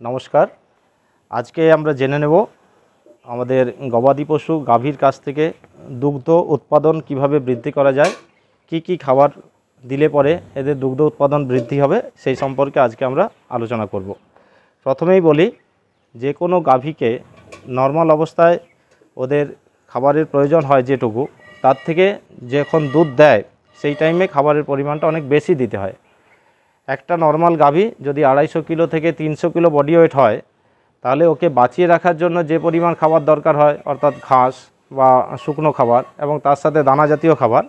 নমস্কার। আজকে আমরা জেনে নেব আমাদের গবাদি পশু গাভীর কাছ থেকে দুগ্ধ উৎপাদন কিভাবে বৃদ্ধি করা যায়, কি খাবার দিলে পরে এদের দুগ্ধ উৎপাদন বৃদ্ধি হবে সেই সম্পর্কে আজকে আমরা আলোচনা করব। প্রথমেই বলি, যে কোনো গাভীকে নর্মাল অবস্থায় ওদের খাবারের প্রয়োজন হয় যেটুকু, তার থেকে যখন দুধ দেয় সেই টাইমে খাবারের পরিমাণটা অনেক বেশি দিতে হয়। একটা নর্মাল গাভী যদি 250 কিলো থেকে 300 কিলো বডি ওয়েট হয়, তাহলে ওকে বাঁচিয়ে রাখার জন্য যে পরিমাণ খাবার দরকার হয়, অর্থাৎ ঘাস বা শুকনো খাবার এবং তার সাথে দানা জাতীয় খাবার,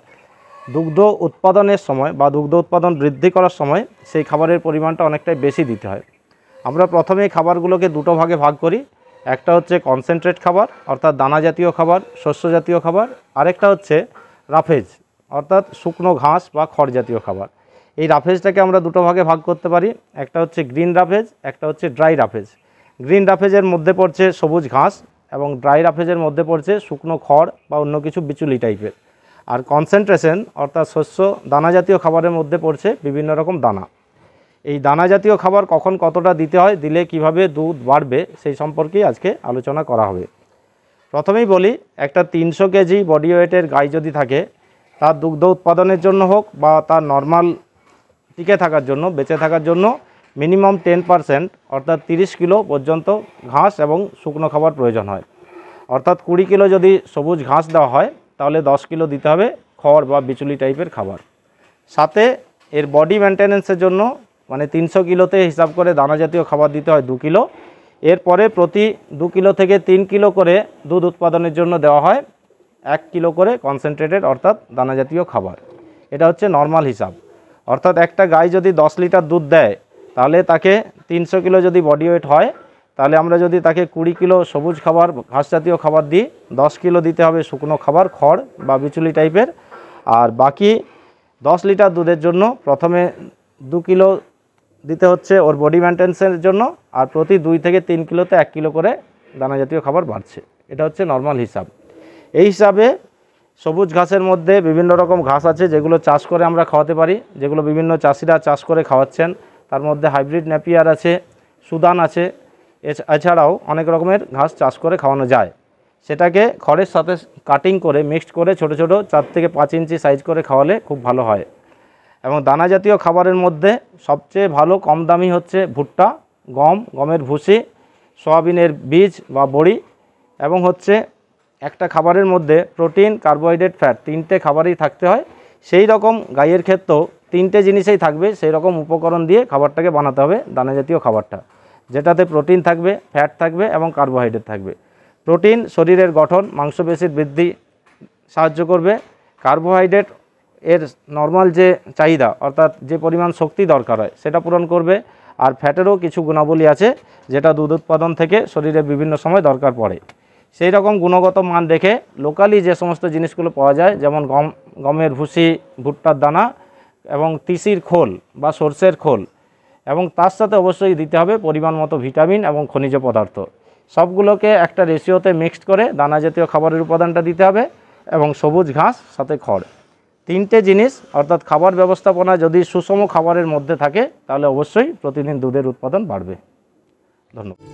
দুগ্ধ উৎপাদনের সময় বা দুগ্ধ উৎপাদন বৃদ্ধি করার সময় সেই খাবারের পরিমাণটা অনেকটাই বেশি দিতে হয়। আমরা প্রথমেই খাবারগুলোকে দুটো ভাগে ভাগ করি। একটা হচ্ছে কনসেন্ট্রেট খাবার, অর্থাৎ দানা জাতীয় খাবার, শস্য জাতীয় খাবার। আরেকটা হচ্ছে রাফেজ, অর্থাৎ শুকনো ঘাস বা খড় জাতীয় খাবার। এই রাফেজটাকে আমরা দুটো ভাগে ভাগ করতে পারি। একটা হচ্ছে গ্রিন রাফেজ, একটা হচ্ছে ড্রাই রাফেজ। গ্রিন রাফেজের মধ্যে পড়ছে সবুজ ঘাস এবং ড্রাই রাফেজের মধ্যে পড়ছে শুকনো খড় বা অন্য কিছু বিচুলি টাইপের। আর কনসেন্ট্রেশন অর্থাৎ শস্য দানা জাতীয় খাবারের মধ্যে পড়ছে বিভিন্ন রকম দানা। এই দানা জাতীয় খাবার কখন কতটা দিতে হয়, দিলে কিভাবে দুধ বাড়বে সেই সম্পর্কেই আজকে আলোচনা করা হবে। প্রথমেই বলি, একটা 300 কেজি বডি ওয়েটের গাই যদি থাকে, তার দুগ্ধ উৎপাদনের জন্য হোক বা তার নর্মাল টিকে থাকার জন্য, বেঁচে থাকার জন্য মিনিমাম 10% অর্থাৎ 30 কিলো পর্যন্ত ঘাস এবং শুকনো খাবার প্রয়োজন হয়। অর্থাৎ 20 কিলো যদি সবুজ ঘাস দেওয়া হয়, তাহলে 10 কিলো দিতে হবে খড় বা বিচুলি টাইপের খাবার। সাথে এর বডি মেনটেন্যান্সের জন্য মানে 300 কিলোতে হিসাব করে দানা জাতীয় খাবার দিতে হয় 2 কিলো। এরপরে প্রতি 2 কিলো থেকে 3 কিলো করে দুধ উৎপাদনের জন্য দেওয়া হয় 1 কিলো করে কনসেন্ট্রেটেড অর্থাৎ দানা জাতীয় খাবার। এটা হচ্ছে নর্মাল হিসাব। অর্থাৎ একটা গাই যদি 10 লিটার দুধ দেয়, তাহলে তাকে 300 কিলো যদি বডি ওয়েট হয়, তাহলে আমরা যদি তাকে 20 কিলো সবুজ খাবার ঘাস জাতীয় খাবার দিই, 10 কিলো দিতে হবে শুকনো খাবার খড় বা বিচুলি টাইপের। আর বাকি 10 লিটার দুধের জন্য প্রথমে 2 কিলো দিতে হচ্ছে ওর বডি মেনটেন্সের জন্য, আর প্রতি 2 থেকে 3 কিলোতে 1 কিলো করে দানা জাতীয় খাবার বাড়ছে। এটা হচ্ছে নর্মাল হিসাব। এই হিসাবে সবুজ ঘাসের মধ্যে বিভিন্ন রকম ঘাস আছে যেগুলো চাষ করে আমরা খাওয়াতে পারি, যেগুলো বিভিন্ন চাষিরা চাষ করে খাওয়াচ্ছেন। তার মধ্যে হাইব্রিড নেপিয়ার আছে, সুদান আছে, এছাড়াও অনেক রকমের ঘাস চাষ করে খাওয়ানো যায়। সেটাকে খড়ের সাথে কাটিং করে মিক্সড করে ছোট ছোট 4 থেকে 5 ইঞ্চি সাইজ করে খাওয়ালে খুব ভালো হয়। এবং দানা জাতীয় খাবারের মধ্যে সবচেয়ে ভালো কম দামি হচ্ছে ভুট্টা, গমের ভুসি, সয়াবিনের বীজ বা বড়ি, এবং হচ্ছে একটা খাবারের মধ্যে প্রোটিন, কার্বোহাইড্রেট, ফ্যাট 3টে খাবারই থাকতে হয়। সেই রকম গাইয়ের ক্ষেত্রেও 3টে জিনিসই থাকবে, সেই রকম উপকরণ দিয়ে খাবারটাকে বানাতে হবে দানা জাতীয় খাবারটা, যেটাতে প্রোটিন থাকবে, ফ্যাট থাকবে এবং কার্বোহাইড্রেট থাকবে। প্রোটিন শরীরের গঠন, মাংসপেশির বৃদ্ধি সাহায্য করবে। কার্বোহাইড্রেট এর নর্মাল যে চাহিদা অর্থাৎ যে পরিমাণ শক্তি দরকার হয় সেটা পূরণ করবে। আর ফ্যাটেরও কিছু গুণাবলী আছে যেটা দুধ উৎপাদন থেকে শরীরে বিভিন্ন সময় দরকার পড়ে। সেই রকম গুণগত মান দেখে লোকালি যে সমস্ত জিনিসগুলো পাওয়া যায়, যেমন গমের ভুসি, ভুট্টার দানা এবং তিসির খোল বা সর্ষের খোল, এবং তার সাথে অবশ্যই দিতে হবে পরিমাণ মতো ভিটামিন এবং খনিজ পদার্থ। সবগুলোকে একটা রেশিওতে মিক্সড করে দানা জাতীয় খাবারের উপাদানটা দিতে হবে, এবং সবুজ ঘাস সাথে খড়। 3টে জিনিস অর্থাৎ খাবার ব্যবস্থাপনা যদি সুষম খাবারের মধ্যে থাকে, তাহলে অবশ্যই প্রতিদিন দুধের উৎপাদন বাড়বে। ধন্যবাদ।